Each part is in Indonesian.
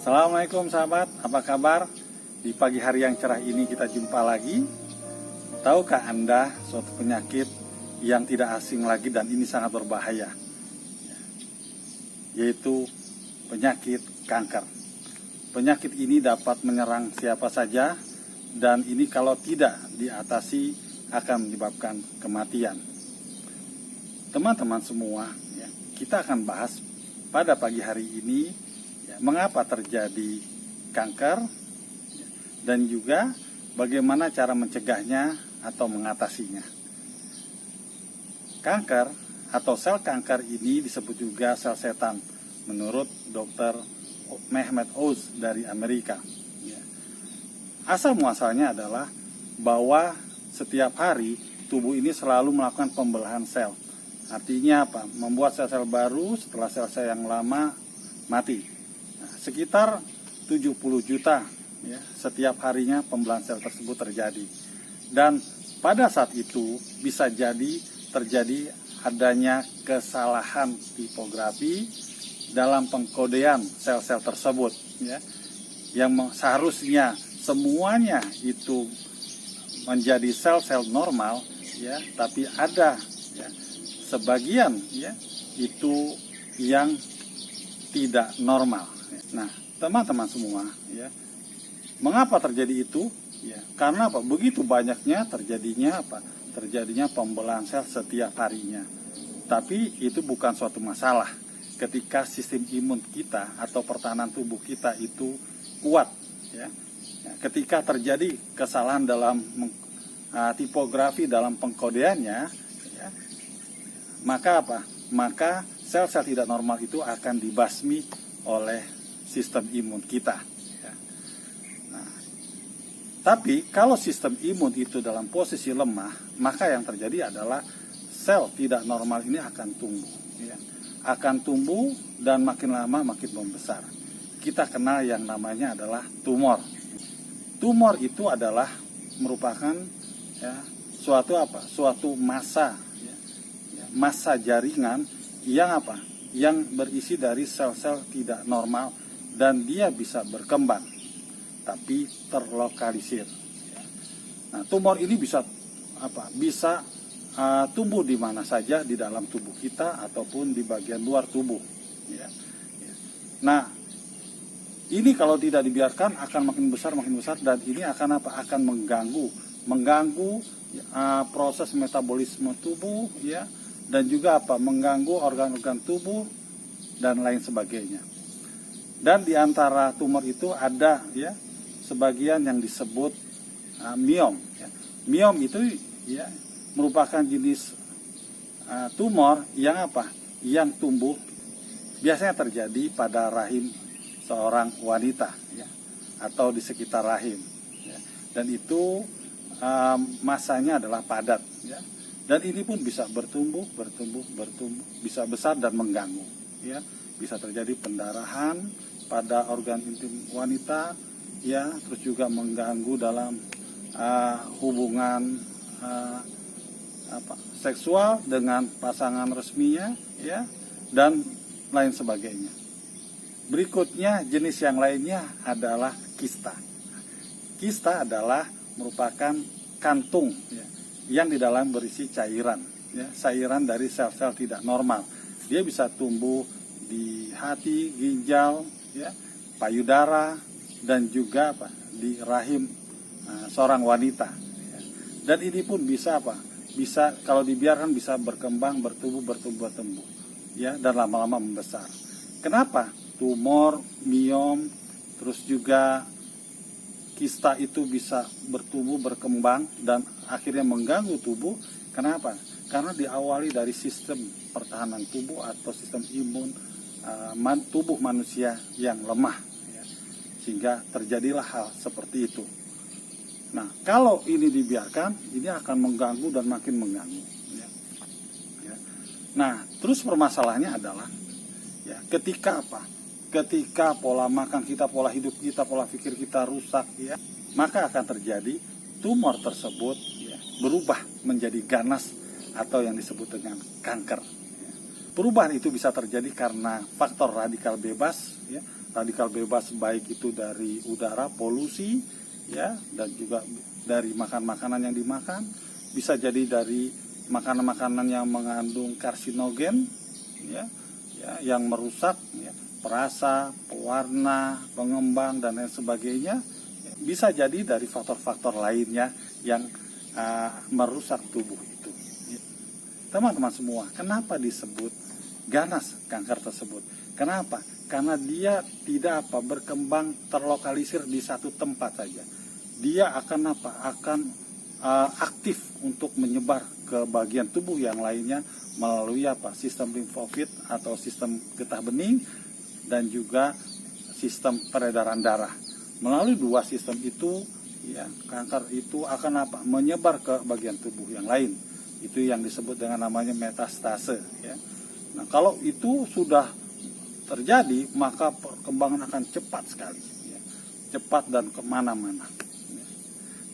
Assalamualaikum sahabat, apa kabar? Di pagi hari yang cerah ini kita jumpa lagi. Tahukah Anda suatu penyakit yang tidak asing lagi dan ini sangat berbahaya, yaitu penyakit kanker. Penyakit ini dapat menyerang siapa saja dan ini kalau tidak diatasi akan menyebabkan kematian. Teman-teman semua, kita akan bahas pada pagi hari ini mengapa terjadi kanker dan juga bagaimana cara mencegahnya atau mengatasinya. Kanker atau sel kanker ini disebut juga sel setan menurut Dr. Mehmet Oz dari Amerika. Asal muasalnya adalah bahwa setiap hari tubuh ini selalu melakukan pembelahan sel. Artinya apa? Membuat sel-sel baru setelah sel-sel yang lama mati. Sekitar 70 juta setiap harinya pembelahan sel tersebut terjadi. Dan pada saat itu bisa jadi terjadi adanya kesalahan tipografi dalam pengkodean sel-sel tersebut, yang seharusnya semuanya itu menjadi sel-sel normal, tapi ada sebagian itu yang tidak normal. Nah, teman-teman semua, mengapa terjadi itu? Karena apa? Begitu banyaknya terjadinya pembelahan sel setiap harinya. Tapi itu bukan suatu masalah ketika sistem imun kita atau pertahanan tubuh kita itu kuat. Ketika terjadi kesalahan dalam tipografi dalam pengkodeannya, maka apa? Maka sel-sel tidak normal itu akan dibasmi oleh sistem imun kita. Tapi kalau sistem imun itu dalam posisi lemah, maka yang terjadi adalah sel tidak normal ini akan tumbuh. Akan tumbuh dan makin lama makin membesar. Kita kenal yang namanya adalah tumor. Tumor itu adalah merupakan suatu massa jaringan yang yang berisi dari sel-sel tidak normal dan dia bisa berkembang tapi terlokalisir. Nah, tumor ini bisa tumbuh di mana saja di dalam tubuh kita ataupun di bagian luar tubuh. Nah, ini kalau tidak dibiarkan akan makin besar dan ini akan akan mengganggu proses metabolisme tubuh, dan juga mengganggu organ-organ tubuh dan lain sebagainya. Dan di antara tumor itu ada sebagian yang disebut miom. Miom itu merupakan jenis tumor yang tumbuh biasanya terjadi pada rahim seorang wanita atau di sekitar rahim. Dan itu masanya adalah padat. Dan ini pun bisa bertumbuh, bisa besar dan mengganggu. Bisa terjadi pendarahan pada organ intim wanita, terus juga mengganggu dalam hubungan seksual dengan pasangan resminya, dan lain sebagainya. Berikutnya jenis yang lainnya adalah kista. Kista adalah merupakan kantung yang di dalam berisi cairan, cairan dari sel-sel tidak normal. Dia bisa tumbuh di hati, ginjal, payudara, dan juga di rahim seorang wanita. Dan ini pun bisa bisa kalau dibiarkan bisa berkembang, bertumbuh, dan lama-lama membesar. Kenapa tumor, miom, terus juga kista itu bisa bertumbuh, berkembang, dan akhirnya mengganggu tubuh? Kenapa? Karena diawali dari sistem pertahanan tubuh atau sistem imun tubuh manusia yang lemah, sehingga terjadilah hal seperti itu. Nah, kalau ini dibiarkan, ini akan mengganggu dan makin mengganggu. Nah, terus permasalahannya adalah ketika ketika pola makan kita, pola hidup kita, pola pikir kita rusak, maka akan terjadi tumor tersebut berubah menjadi ganas atau yang disebut dengan kanker. Perubahan itu bisa terjadi karena faktor radikal bebas, ya. Radikal bebas baik itu dari udara, polusi, ya, dan juga dari makanan-makanan yang dimakan, bisa jadi dari makanan-makanan yang mengandung karsinogen, ya, yang merusak, ya, perasa, pewarna, pengembang dan lain sebagainya. Bisa jadi dari faktor-faktor lainnya yang merusak tubuh itu. Teman-teman semua, kenapa disebut ganas kanker tersebut? Kenapa? Karena dia tidak berkembang terlokalisir di satu tempat saja. Dia akan akan aktif untuk menyebar ke bagian tubuh yang lainnya melalui sistem limfosit atau sistem getah bening dan juga sistem peredaran darah. Melalui dua sistem itu, ya, kanker itu akan menyebar ke bagian tubuh yang lain. Itu yang disebut dengan namanya metastase, ya. Nah, kalau itu sudah terjadi, maka perkembangan akan cepat sekali, ya. Cepat dan kemana-mana, ya.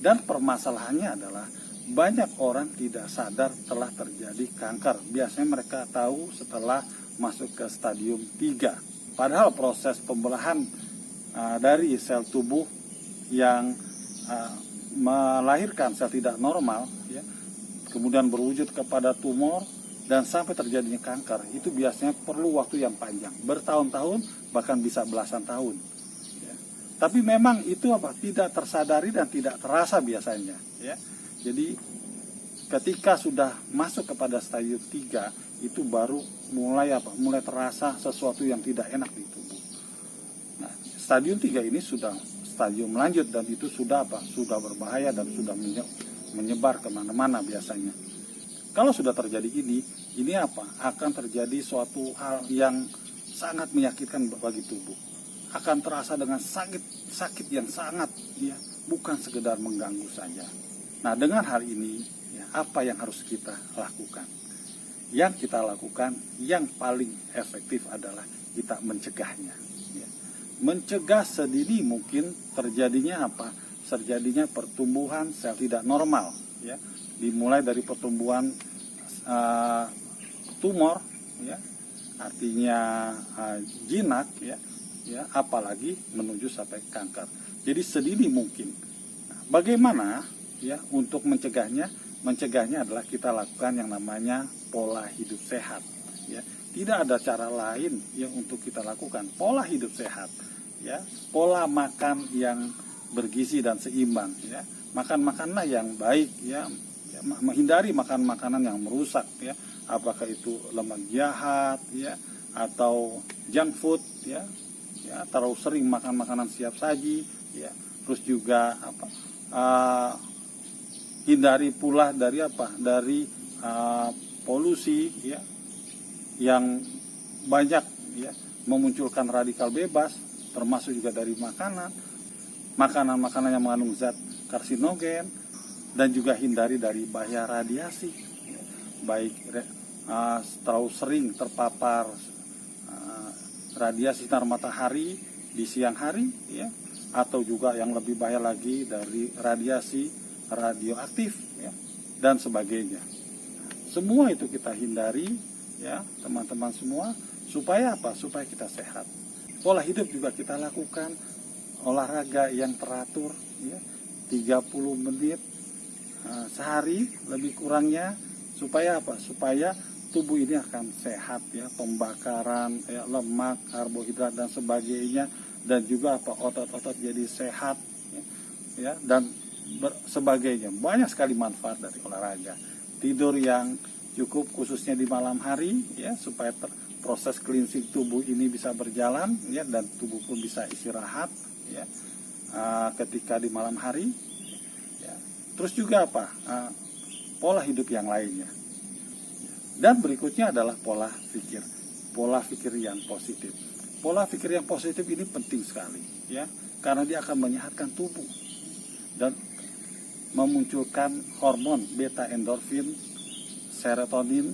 Dan permasalahannya adalah banyak orang tidak sadar telah terjadi kanker. Biasanya mereka tahu setelah masuk ke stadium 3. Padahal proses pembelahan dari sel tubuh yang melahirkan sel tidak normal, ya, kemudian berwujud kepada tumor dan sampai terjadinya kanker, itu biasanya perlu waktu yang panjang, bertahun-tahun, bahkan bisa belasan tahun, ya. Tapi memang itu tidak tersadari dan tidak terasa biasanya, ya. Jadi ketika sudah masuk kepada stadium 3 itu baru mulai terasa sesuatu yang tidak enak di tubuh. Nah, stadium 3 ini sudah stadium lanjut dan itu sudah sudah berbahaya dan sudah menyebar kemana-mana biasanya. Kalau sudah terjadi ini akan terjadi suatu hal yang sangat menyakitkan bagi tubuh. Akan terasa dengan sakit yang sangat, ya, bukan sekedar mengganggu saja. Nah, dengan hal ini, ya, apa yang harus kita lakukan? Yang kita lakukan yang paling efektif adalah kita mencegahnya, ya. Mencegah sedini mungkin terjadinya terjadinya pertumbuhan sel tidak normal, ya, dimulai dari pertumbuhan tumor, ya, artinya jinak, ya, apalagi menuju sampai kanker. Jadi sedini mungkin. Nah, bagaimana, ya, untuk mencegahnya? Mencegahnya adalah kita lakukan yang namanya pola hidup sehat, ya. Tidak ada cara lain yang untuk kita lakukan. Pola hidup sehat, ya, pola makan yang bergizi dan seimbang, ya. Makan makanan yang baik, ya, menghindari makan makanan yang merusak, ya. Apakah itu lemak jahat, ya, atau junk food, ya, terlalu sering makan makanan siap saji, ya. Terus juga hindari pula dari polusi, ya, yang banyak, ya, memunculkan radikal bebas, termasuk juga dari makanan-makanan yang mengandung zat karsinogen, dan juga hindari dari bahaya radiasi, ya, baik terlalu sering terpapar radiasi sinar matahari di siang hari, ya, atau juga yang lebih bahaya lagi dari radiasi radioaktif, ya, dan sebagainya. Semua itu kita hindari, ya, teman-teman semua, supaya supaya kita sehat. Pola hidup juga kita lakukan, olahraga yang teratur, ya, 30 menit sehari lebih kurangnya, supaya supaya tubuh ini akan sehat, ya, pembakaran, ya, lemak, karbohidrat dan sebagainya, dan juga otot-otot jadi sehat, ya, dan sebagainya. Banyak sekali manfaat dari olahraga. Tidur yang cukup khususnya di malam hari, ya, supaya proses cleansing tubuh ini bisa berjalan, ya, dan tubuh pun bisa istirahat, ya, ketika di malam hari, ya. Terus juga pola hidup yang lainnya. Dan berikutnya adalah pola pikir yang positif. Pola pikir yang positif ini penting sekali, ya, karena dia akan menyehatkan tubuh dan memunculkan hormon beta endorfin, serotonin,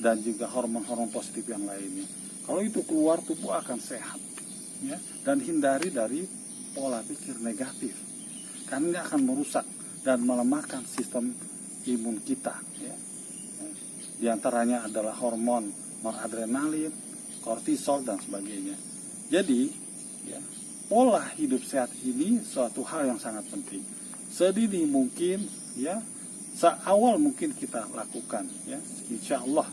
dan juga hormon-hormon positif yang lainnya. Kalau itu keluar, tubuh akan sehat, ya, dan hindari dari pola pikir negatif, karena ini akan merusak dan melemahkan sistem imun kita, ya. Di antaranya adalah hormon noradrenalin, kortisol dan sebagainya. Jadi ya, pola hidup sehat ini suatu hal yang sangat penting. Sedini mungkin ya, seawal mungkin kita lakukan ya, insya Allah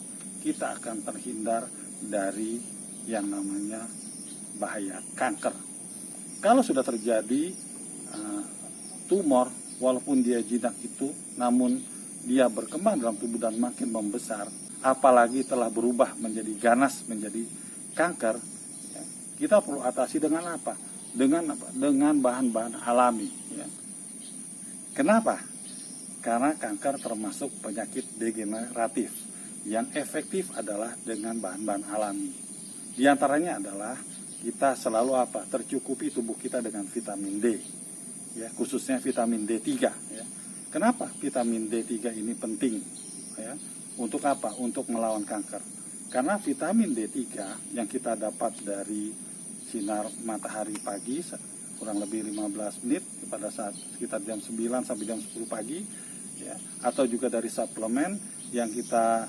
kita akan terhindar dari yang namanya bahaya kanker. Kalau sudah terjadi tumor, walaupun dia jinak itu, namun dia berkembang dalam tubuh dan makin membesar, apalagi telah berubah menjadi ganas, menjadi kanker, ya, kita perlu atasi dengan apa? Dengan bahan-bahan alami. Ya. Kenapa? Karena kanker termasuk penyakit degeneratif. Yang efektif adalah dengan bahan-bahan alami. Di antaranya adalah kita selalu apa? Tercukupi tubuh kita dengan vitamin D. Ya, khususnya vitamin D3 ya. Kenapa vitamin D3 ini penting ya? Untuk apa? Untuk melawan kanker. Karena vitamin D3 yang kita dapat dari sinar matahari pagi kurang lebih 15 menit pada saat sekitar jam 9 sampai jam 10 pagi ya, atau juga dari suplemen yang kita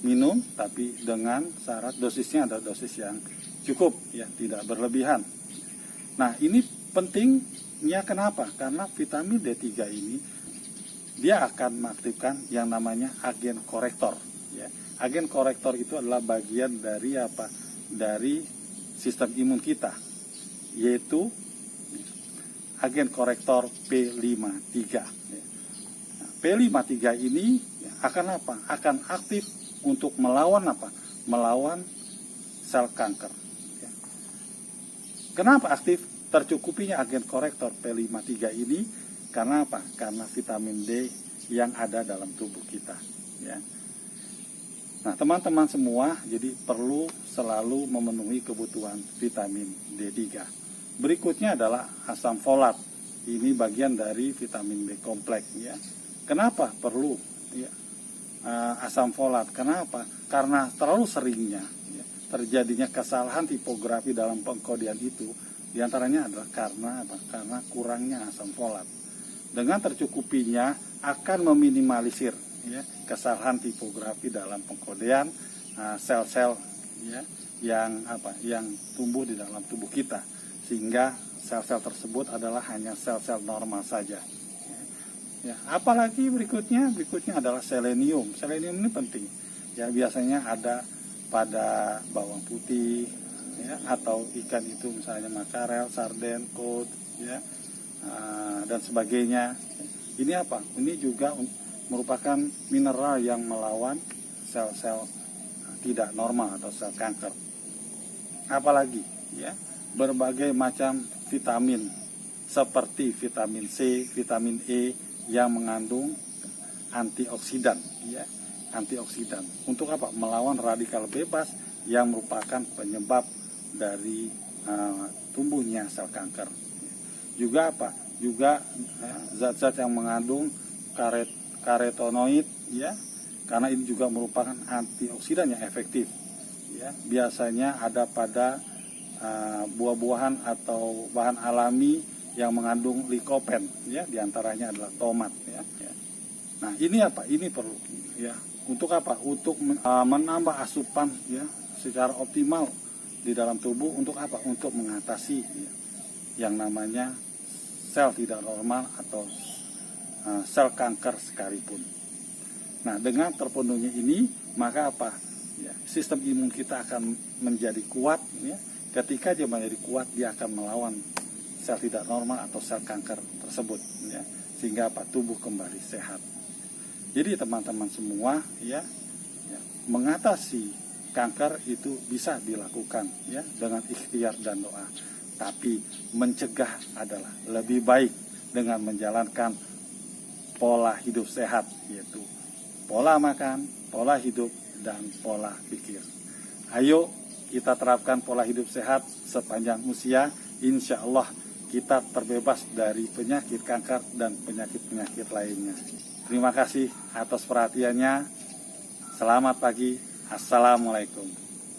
minum tapi dengan syarat dosisnya ada dosis yang cukup ya, tidak berlebihan. Nah, ini pentingnya kenapa? Karena vitamin D3 ini dia akan mengaktifkan yang namanya agen korektor ya. Agen korektor itu adalah bagian dari apa? Dari sistem imun kita, yaitu agen korektor P53 ya. Nah, P53 ini ya, akan apa? Akan aktif untuk melawan apa? Melawan sel kanker ya. Kenapa aktif? Tercukupinya agen korektor P53 ini karena apa? Karena vitamin D yang ada dalam tubuh kita ya. Nah, teman-teman semua jadi perlu selalu memenuhi kebutuhan vitamin D3. Berikutnya adalah asam folat. Ini bagian dari vitamin B kompleks ya. Kenapa perlu ya, asam folat? Kenapa? Karena terlalu seringnya ya, terjadinya kesalahan tipografi dalam pengkodian itu diantaranya adalah karena apa? Karena kurangnya asam folat. Dengan tercukupinya akan meminimalisir ya, kesalahan tipografi dalam pengkodean sel-sel ya, yang apa? Yang tumbuh di dalam tubuh kita, sehingga sel-sel tersebut adalah hanya sel-sel normal saja. Ya, apalagi berikutnya adalah selenium. Selenium ini penting. Ya, biasanya ada pada bawang putih ya, atau ikan itu misalnya makarel, sarden, cod ya, dan sebagainya. Ini apa? Ini juga merupakan mineral yang melawan sel-sel tidak normal atau sel kanker. Apalagi ya, berbagai macam vitamin seperti vitamin C, vitamin E yang mengandung antioksidan ya, antioksidan. Untuk apa? Melawan radikal bebas yang merupakan penyebab dari tumbuhnya sel kanker. Juga apa? Juga zat-zat yang mengandung karotenoid ya, karena ini juga merupakan antioksidan yang efektif ya. Biasanya ada pada buah-buahan atau bahan alami yang mengandung likopen ya, diantaranya adalah tomat ya. Nah, ini apa? Ini perlu ya. Untuk apa? Untuk menambah asupan ya secara optimal di dalam tubuh. Untuk apa? Untuk mengatasi ya, yang namanya sel tidak normal atau sel kanker sekalipun. Nah, dengan terpenuhnya ini, maka apa? Ya, sistem imun kita akan menjadi kuat ya. Ketika dia menjadi kuat, dia akan melawan sel tidak normal atau sel kanker tersebut ya. Sehingga apa? Tubuh kembali sehat. Jadi teman-teman semua ya, mengatasi kanker itu bisa dilakukan ya dengan ikhtiar dan doa. Tapi mencegah adalah lebih baik dengan menjalankan pola hidup sehat, yaitu pola makan, pola hidup, dan pola pikir. Ayo kita terapkan pola hidup sehat sepanjang usia. Insya Allah kita terbebas dari penyakit kanker dan penyakit-penyakit lainnya. Terima kasih atas perhatiannya. Selamat pagi. Assalamualaikum.